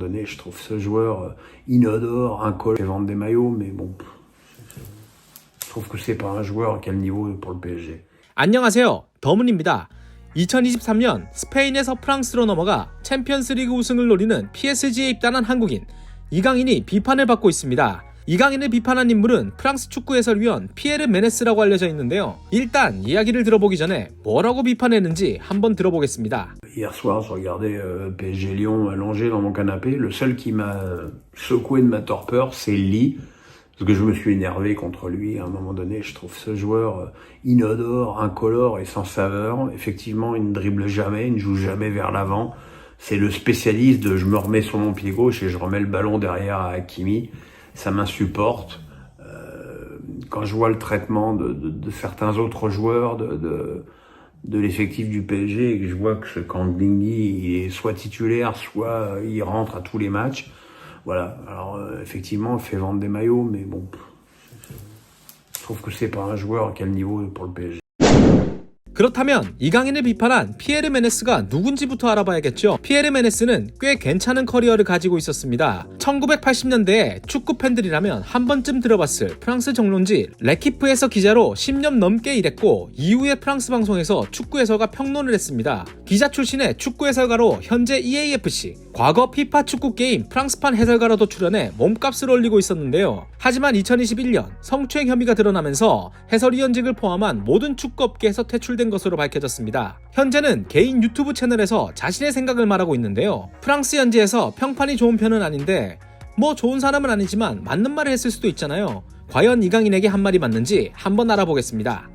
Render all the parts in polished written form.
donné, je trouve ce joueur inodore, incolore, fait vendre des maillots, mais bon, je trouve que c'est pas un joueur qui a le niveau pour le PSG. 안녕하세요, 더문입니다. 2023년 스페인에서 프랑스로 넘어가 챔피언스리그 우승을 노리는 PSG에 입단한 한국인 이강인이 비판을 받고 있습니다. 이강인을 비판한 인물은 프랑스 축구 해설위원 피에르 메네스라고 알려져 있는데요. 일단 이야기를 들어보기 전에 뭐라고 비판했는지 한번 들어보겠습니다. Hier soir, je regardais PSG Lyon allongé dans mon canapé. Le seul qui m'a secoué de ma torpeur, c'est Lee. Parce que je me suis énervé contre lui à un moment donné. Je trouve ce joueur inodore, incolore et sans saveur. Effectivement, il ne dribble jamais, il ne joue jamais vers l'avant. C'est le spécialiste de je me remets sur mon pied gauche et je remets le ballon derrière à Hakimi. Ça m'insupporte. Quand je vois le traitement de certains autres joueurs de l'effectif du PSG et que je vois que ce Kanglingi il est soit titulaire, soit il rentre à tous les matchs. Voilà, alors effectivement, il fait vendre des maillots, mais bon, je trouve que c'est pas un joueur qui a le niveau pour le PSG. 그렇다면 이강인을 비판한 피에르 메네스가 누군지부터 알아봐야겠죠. 피에르 메네스는 꽤 괜찮은 커리어를 가지고 있었습니다. 1980년대에 축구 팬들이라면 한 번쯤 들어봤을 프랑스 정론지 레키프에서 기자로 10년 넘게 일했고 이후에 프랑스 방송에서 축구 해설가 평론을 했습니다. 기자 출신의 축구 해설가로 현재 EAFC, 과거 피파 축구 게임 프랑스판 해설가로도 출연해 몸값을 올리고 있었는데요. 하지만 2021년 성추행 혐의가 드러나면서 해설위원직을 포함한 모든 축구업계에서 퇴출된 것으로 밝혀졌습니다. 현재는 개인 유튜브 채널에서 자신의 생각을 말하고 있는데요. 프랑스 현지에서 평판이 좋은 편은 아닌데 뭐 좋은 사람은 아니지만 맞는 말을 했을 수도 있잖아요. 과연 이강인에게 한 말이 맞는지 한번 알아보겠습니다.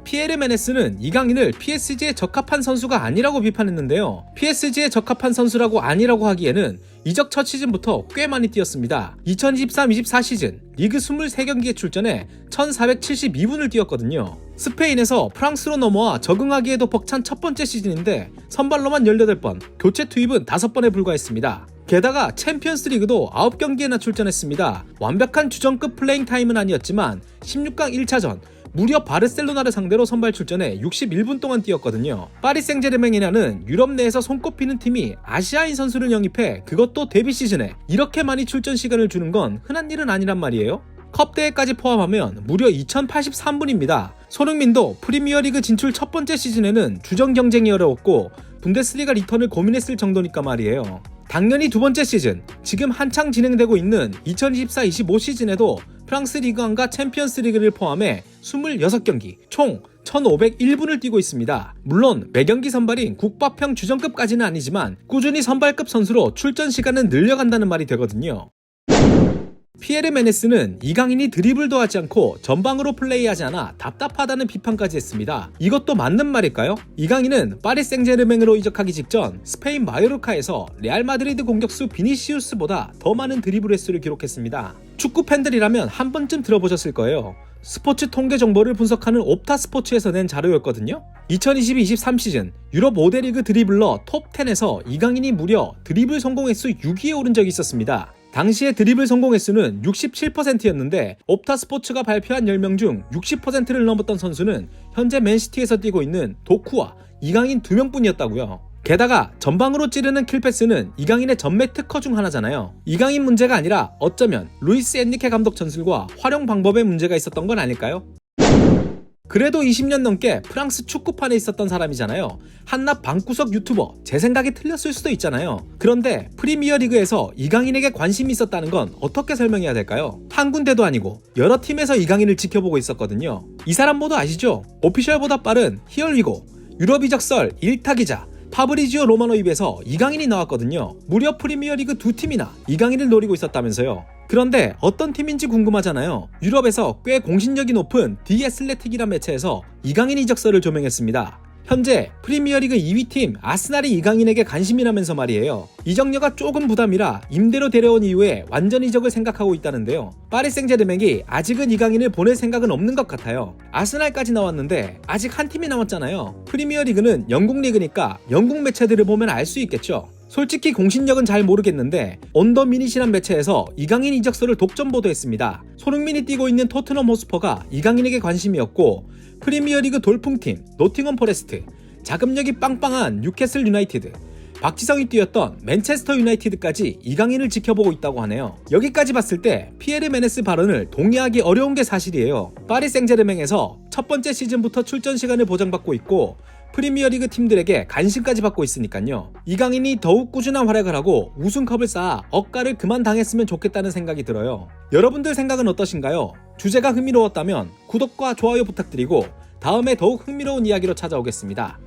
피에르 메네스는 이강인을 PSG에 적합한 선수가 아니라고 비판했는데요. PSG에 적합한 선수라고 아니라고 하기에는 이적 첫 시즌부터 꽤 많이 뛰었습니다. 2023-24 시즌 리그 23경기에 출전해 1472분을 뛰었거든요. 스페인에서 프랑스로 넘어와 적응하기에도 벅찬 첫 번째 시즌인데 선발로만 18번, 교체 투입은 5번에 불과했습니다. 게다가 챔피언스 리그도 9경기에나 출전했습니다. 완벽한 주전급 플레잉 타임은 아니었지만 16강 1차전 무려 바르셀로나를 상대로 선발 출전해 61분 동안 뛰었거든요. 파리 생제르맹이라는 유럽 내에서 손꼽히는 팀이 아시아인 선수를 영입해 그것도 데뷔 시즌에 이렇게 많이 출전 시간을 주는 건 흔한 일은 아니란 말이에요. 컵대회까지 포함하면 무려 2083분입니다. 손흥민도 프리미어리그 진출 첫 번째 시즌에는 주전 경쟁이 어려웠고 분데스리가 리턴을 고민했을 정도니까 말이에요. 당연히 두 번째 시즌, 지금 한창 진행되고 있는 2024-25 시즌에도 프랑스 리그1과 챔피언스 리그를 포함해 26경기, 총 1501분을 뛰고 있습니다. 물론 매경기 선발인 국밥형 주전급까지는 아니지만 꾸준히 선발급 선수로 출전 시간은 늘려간다는 말이 되거든요. 피에르 메네스는 이강인이 드리블도 하지 않고 전방으로 플레이하지 않아 답답하다는 비판까지 했습니다. 이것도 맞는 말일까요? 이강인은 파리 생제르맹으로 이적하기 직전 스페인 마요르카에서 레알 마드리드 공격수 비니시우스보다 더 많은 드리블 횟수를 기록했습니다. 축구 팬들이라면 한 번쯤 들어보셨을 거예요. 스포츠 통계 정보를 분석하는 옵타 스포츠에서 낸 자료였거든요. 2022-23 시즌 유럽 5대 리그 드리블러 톱 10에서 이강인이 무려 드리블 성공 횟수 6위에 오른 적이 있었습니다. 당시의 드리블 성공 횟수는 67%였는데 옵타 스포츠가 발표한 10명 중 60%를 넘었던 선수는 현재 맨시티에서 뛰고 있는 도쿠와 이강인 2명뿐이었다고요. 게다가 전방으로 찌르는 킬패스는 이강인의 전매 특허 중 하나잖아요. 이강인 문제가 아니라 어쩌면 루이스 엔리케 감독 전술과 활용 방법에 문제가 있었던 건 아닐까요? 그래도 20년 넘게 프랑스 축구판에 있었던 사람이잖아요. 한낱 방구석 유튜버, 제 생각이 틀렸을 수도 있잖아요. 그런데 프리미어리그에서 이강인에게 관심이 있었다는 건 어떻게 설명해야 될까요? 한 군데도 아니고 여러 팀에서 이강인을 지켜보고 있었거든요. 이 사람 모두 아시죠? 오피셜보다 빠른 히얼위고, 유럽 이적설 1타 기자 파브리지오 로마노 입에서 이강인이 나왔거든요. 무려 프리미어리그 두 팀이나 이강인을 노리고 있었다면서요. 그런데 어떤 팀인지 궁금하잖아요. 유럽에서 꽤 공신력이 높은 디 애슬레틱이란 매체에서 이강인 이적설을 조명했습니다. 현재 프리미어리그 2위 팀 아스날이 이강인에게 관심이라면서 말이에요. 이적료가 조금 부담이라 임대로 데려온 이후에 완전 이적을 생각하고 있다는데요. 파리 생제르맹이 아직은 이강인을 보낼 생각은 없는 것 같아요. 아스날까지 나왔는데 아직 한 팀이 남았잖아요. 프리미어리그는 영국 리그니까 영국 매체들을 보면 알 수 있겠죠. 솔직히 공신력은 잘 모르겠는데 온더미닛이란 매체에서 이강인 이적설을 독점 보도했습니다. 손흥민이 뛰고 있는 토트넘 호스퍼가 이강인에게 관심이었고 프리미어리그 돌풍팀 노팅엄 포레스트, 자금력이 빵빵한 뉴캐슬 유나이티드, 박지성이 뛰었던 맨체스터 유나이티드까지 이강인을 지켜보고 있다고 하네요. 여기까지 봤을 때 피에르 메네스 발언을 동의하기 어려운 게 사실이에요. 파리 생제르맹에서 첫 번째 시즌부터 출전 시간을 보장받고 있고 프리미어리그 팀들에게 간신까지 받고 있으니까요. 이강인이 더욱 꾸준한 활약을 하고 우승컵을 쌓아 억가를 그만 당했으면 좋겠다는 생각이 들어요. 여러분들 생각은 어떠신가요? 주제가 흥미로웠다면 구독과 좋아요 부탁드리고 다음에 더욱 흥미로운 이야기로 찾아오겠습니다.